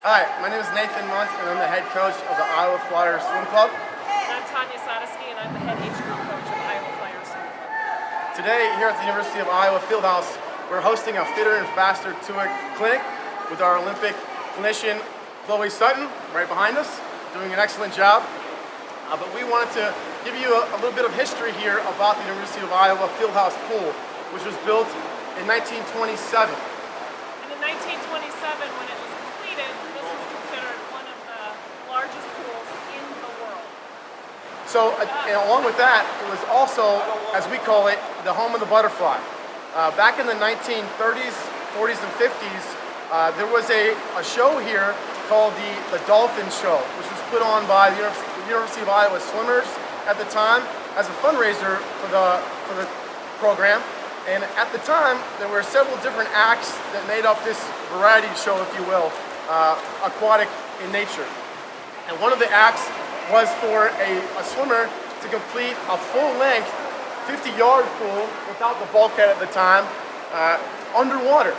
Hi, my name is Nathan Mundt, and I'm the head coach of the Iowa Flyers Swim Club. And I'm Tanja, and I'm the head age group coach of Iowa Flyers Swim Club. Today, here at the University of Iowa Fieldhouse, we're hosting a Fitter and Faster Tour clinic with our Olympic clinician, Chloe Sutton, right behind us, doing an excellent job. But we wanted to give you a little bit of history here about the University of Iowa Fieldhouse pool, which was built in 1927. And in 1927, when it was completed, this was considered one of the largest pools in the world. So, and along with that, it was also, as we call it, the home of the butterfly. Back in the 1930s, 40s, and 50s, there was a show here called the Dolphin Show, which was put on by the University of Iowa swimmers at the time as a fundraiser for the program. And at the time, there were several different acts that made up this variety show, if you will, aquatic in nature. And one of the acts was for a swimmer to complete a full-length 50-yard pool without the bulkhead at the time, underwater.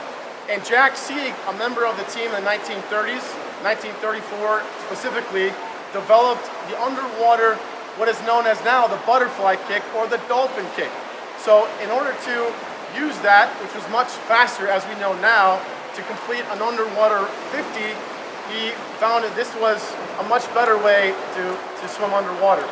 And Jack Sieg, a member of the team in the 1930s, 1934 specifically, developed the underwater, what is known as now the butterfly kick or the dolphin kick. So in order to use that, which was much faster as we know now, to complete an underwater 50, he found that this was a much better way to swim underwater.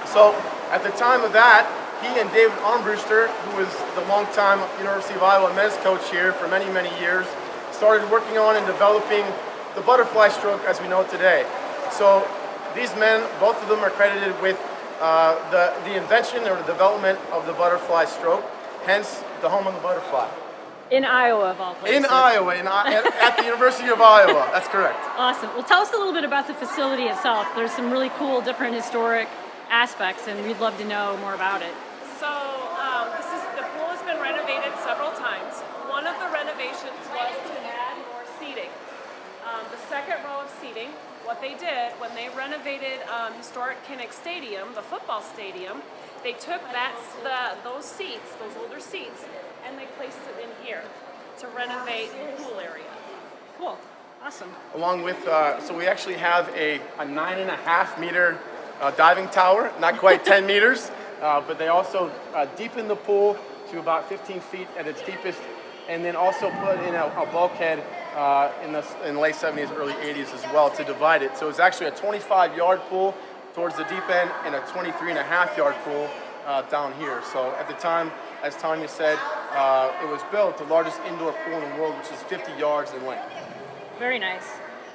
So at the time of that, he and David Armbruster, who was the longtime University of Iowa men's coach here for many, many years, started working on and developing the butterfly stroke as we know it today. So these men, both of them are credited with the invention or the development of the butterfly stroke, hence the home of the butterfly. In Iowa, of all places. In Iowa, at the University of Iowa, that's correct. Awesome. Well, tell us a little bit about the facility itself. There's some really cool, different historic aspects, and we'd love to know more about it. So the pool has been renovated several times. One of the renovations was to add more seating. The second row of seating, what they did when they renovated historic Kinnick Stadium, the football stadium, they took those seats, those older seats, and they placed it in here to renovate the pool area. Cool. Awesome. Along with, so we actually have a 9.5 meter diving tower, not quite 10 meters, but they also deepened the pool to about 15 feet at its deepest, and then also put in a bulkhead in the late 70s, early 80s as well to divide it. So it's actually a 25-yard pool towards the deep end and a 23.5-yard pool down here. So at the time, as Tanya said, it was built the largest indoor pool in the world, which is 50 yards in length. Very nice.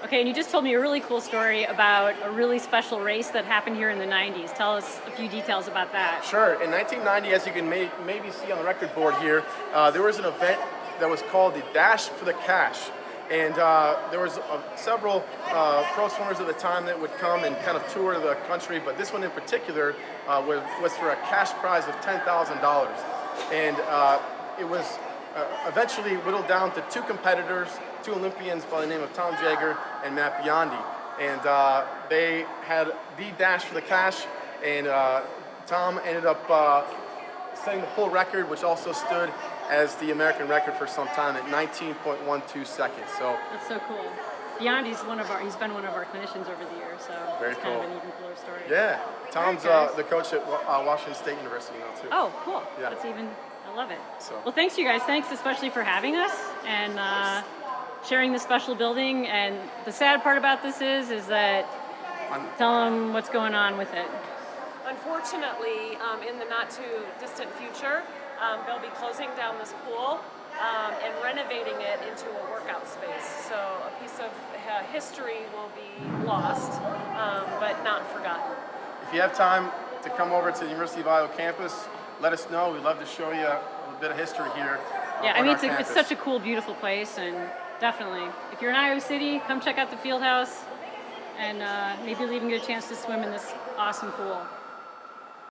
Okay, and you just told me a really cool story about a really special race that happened here in the 90s. Tell us a few details about that. Sure. In 1990, as you can maybe see on the record board here, there was an event that was called the Dash for the Cash. And there was several pro swimmers at the time that would come and kind of tour the country, but this one in particular was for a cash prize of $10,000. And it was eventually whittled down to two competitors, two Olympians by the name of Tom Jager and Matt Biondi. And they had the Dash for the Cash, and Tom ended up setting the pool record, which also stood as the American record for some time at 19.12 seconds. So that's so cool. Biondi's he's been one of our clinicians over the years, so very it's cool. Kind of an even cooler story. Yeah, Tom's the coach at Washington State University now too. Oh, cool. Yeah. I love it. So. Well, thanks you guys. Thanks especially for having us and sharing this special building. And the sad part about this is that tell them what's going on with it. Unfortunately, in the not too distant future, they'll be closing down this pool and renovating it into a workout space. So a piece of history will be lost, but not forgotten. If you have time to come over to the University of Iowa campus, let us know. We'd love to show you a bit of history here. Yeah, I mean, it's such a cool, beautiful place, and definitely, if you're in Iowa City, come check out the field house, and maybe you'll even get a chance to swim in this awesome pool.